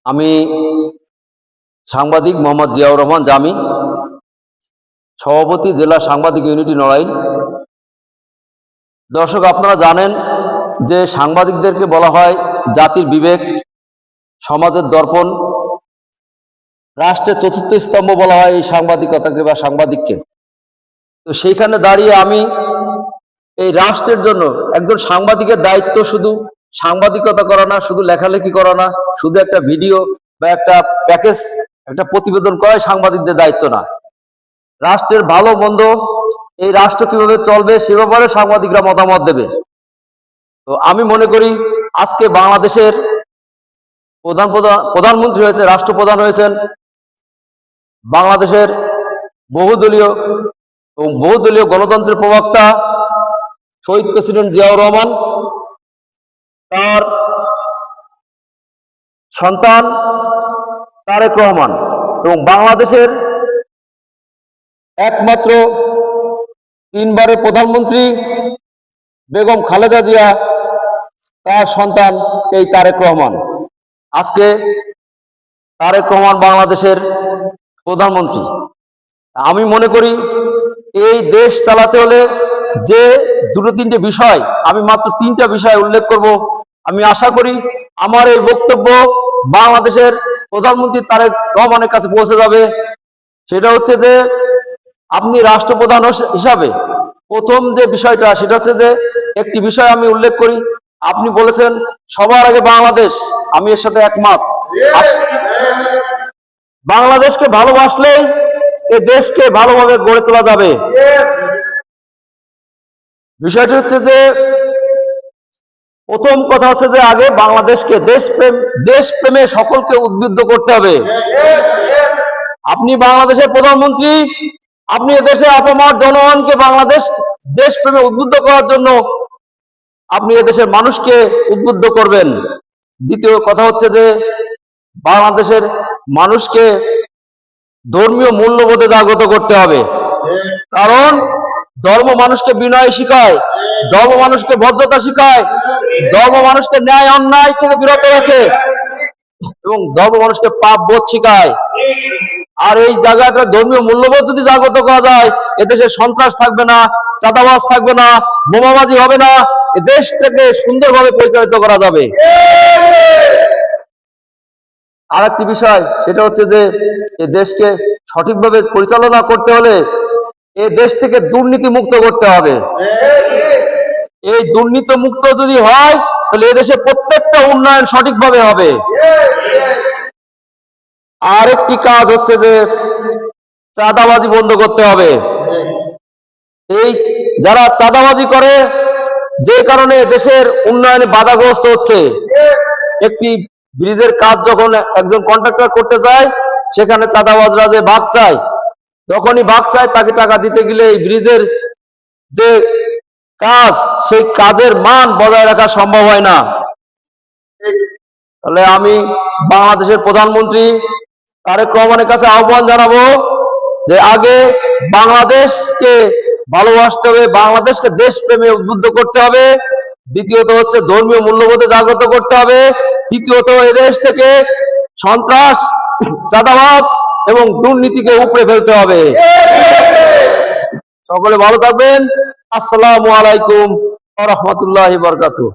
আমি সাংবাদিক মোহাম্মদ জিয়াউর রহমান জামি, সভাপতি জেলা সাংবাদিক ইউনিটি নড়াইল। দর্শক, আপনারা জানেন যে সাংবাদিকদেরকে বলা হয় জাতির বিবেক, সমাজের দর্পণ, রাষ্ট্রের চতুর্থ স্তম্ভ বলা হয় এই সাংবাদিকতাকে বা সাংবাদিককে। তো সেইখানে দাঁড়িয়ে আমি এই রাষ্ট্রের জন্য একজন সাংবাদিকের দায়িত্ব শুধু সাংবাদিকতা করা না, শুধু লেখালেখি করা না, শুধু একটা ভিডিও বা একটা প্যাকেজ, একটা প্রতিবেদন করাই সাংবাদিকদের দায়িত্ব না। রাষ্ট্রের ভালো মন্দ, এই রাষ্ট্র কিভাবে চলবে সে ব্যাপারে সাংবাদিকরা মতামত দেবে। তো আমি মনে করি আজকে বাংলাদেশের প্রধানমন্ত্রী হয়েছে, রাষ্ট্রপ্রধান হয়েছেন বাংলাদেশের বহুদলীয় গণতন্ত্রের প্রবক্তা শহীদ প্রেসিডেন্ট জিয়াউর রহমান, তার সন্তান তারেক রহমান এবং বাংলাদেশের একমাত্র 3 বারের প্রধানমন্ত্রী বেগম খালেদা জিয়া, তার সন্তান এই তারেক রহমান। আজকে তারেক রহমান বাংলাদেশের প্রধানমন্ত্রী। আমি মনে করি এই দেশ চালাতে হলে যে 2-3টে বিষয়, আমি মাত্র 3টা বিষয় উল্লেখ করব। আমি আশা করি আমার এই বক্তব্য বাংলাদেশের প্রধানমন্ত্রী তারেক রহমানের কাছে পৌঁছে যাবে। সেটা হচ্ছে যে আপনি রাষ্ট্রপ্রধান হিসাবে প্রথম যে বিষয়টা, সেটা হচ্ছে যে একটি বিষয় আমি উল্লেখ করি। আপনি বলেছেন সবার আগে বাংলাদেশ, আমি এর সাথে একমত। বাংলাদেশকে ভালোবাসলে এই দেশকে ভালোভাবে গড়ে তোলা যাবে। বিষয়টি হচ্ছে যে প্রথম কথা হচ্ছে যে আগে বাংলাদেশকে দেশপ্রেমে সকলকে উদ্বুদ্ধ করতে হবে। আপনি বাংলাদেশের প্রধানমন্ত্রী, আপনি এদেশে আপামর জনগণকে বাংলাদেশ দেশপ্রেমে উদ্বুদ্ধ করার জন্য আপনি এদেশের মানুষকে উদ্বুদ্ধ করবেন। দ্বিতীয় কথা হচ্ছে যে বাংলাদেশের মানুষকে ধর্মীয় মূল্যবোধে জাগ্রত করতে হবে। কারণ ধর্ম মানুষকে বিনয় শিখায়, ধর্ম মানুষকে ভদ্রতা শিখায়, ধর্ম মানুষকে ন্যায় অন্যায় থেকে বিরত রাখে এবং ধর্ম মানুষকে পাপ বোধ শিখায়। আর এই জায়গাটা ধর্মীয় মূল্যবোধ যদি জাগ্রত করা যায়, এদেশে সন্ত্রাস থাকবে না, চাঁদাবাজ থাকবে না, বোমাবাজি হবে না, এ দেশটাকে সুন্দরভাবে পরিচালিত করা যাবে। আর একটি বিষয়, সেটা হচ্ছে যে এই দেশকে সঠিকভাবে পরিচালনা করতে হলে এই দেশ থেকে দুর্নীতি মুক্ত করতে হবে। এই দুর্নীতি মুক্ত যদি হয় তাহলে এদেশে প্রত্যেকটা উন্নয়ন সঠিকভাবে হবে। আর একটি কাজ হচ্ছে যে চাঁদাবাজি বন্ধ করতে হবে। এই যারা চাঁদাবাজি করে, যে কারণে দেশের উন্নয়নে বাধাগ্রস্ত হচ্ছে। একটি ব্রিজের কাজ যখন একজন কন্ট্রাক্টর করতে যায়, সেখানে চাঁদাবাজরা যে ভাগ চায়, যখনই ভাগ চায় তাকে টাকা দিতে গেলে এই ব্রিজের যে কাজ, সেই কাজের মান বজায় রাখা সম্ভব হয় না। তাহলে আমি বাংলাদেশের প্রধানমন্ত্রী তারেক রহমানের কাছে আহ্বান জানাবো যে আগে বাংলাদেশকে ভালোবাসতে হবে, বাংলাদেশকে দেশপ্রেমে উদ্বুদ্ধ করতে হবে। দ্বিতীয়ত হচ্ছে ধর্মীয় মূল্যবোধে জাগ্রত করতে হবে। তৃতীয়ত এদেশ থেকে সন্ত্রাস, চাঁদাবাজ এবং দুর্নীতিকে উপড়ে ফেলতে হবে। সকলে ভালো থাকবেন। আসসালামু আলাইকুম ওয়া রাহমাতুল্লাহি ওয়া বারাকাতুহু।